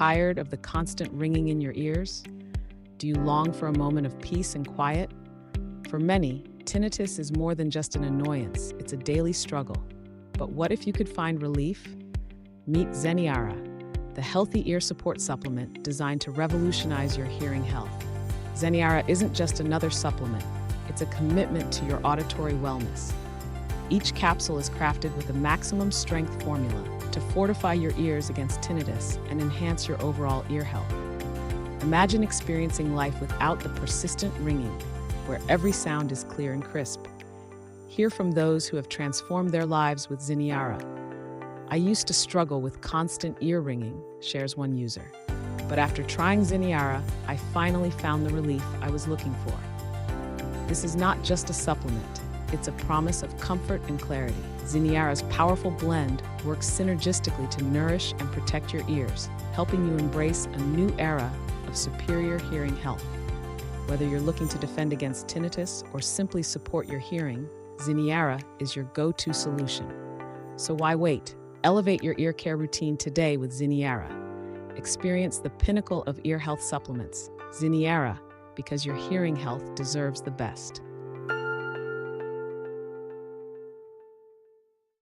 tired of the constant ringing in your ears? Do you long for a moment of peace and quiet? For many, tinnitus is more than just an annoyance, it's a daily struggle. But what if you could find relief? Meet Zeneara, the healthy ear support supplement designed to revolutionize your hearing health. Zeneara isn't just another supplement, it's a commitment to your auditory wellness. Each capsule is crafted with a maximum strength formula to fortify your ears against tinnitus and enhance your overall ear health. Imagine experiencing life without the persistent ringing, where every sound is clear and crisp. Hear from those who have transformed their lives with Zeneara. I used to struggle with constant ear ringing, shares one user. But after trying Zeneara, I finally found the relief I was looking for. This is not just a supplement, it's a promise of comfort and clarity. Zeneara's powerful blend works synergistically to nourish and protect your ears, helping you embrace a new era of superior hearing health. Whether you're looking to defend against tinnitus or simply support your hearing, Zeneara is your go-to solution. So why wait? Elevate your ear care routine today with Zeneara. Experience the pinnacle of ear health supplements, Zeneara, because your hearing health deserves the best.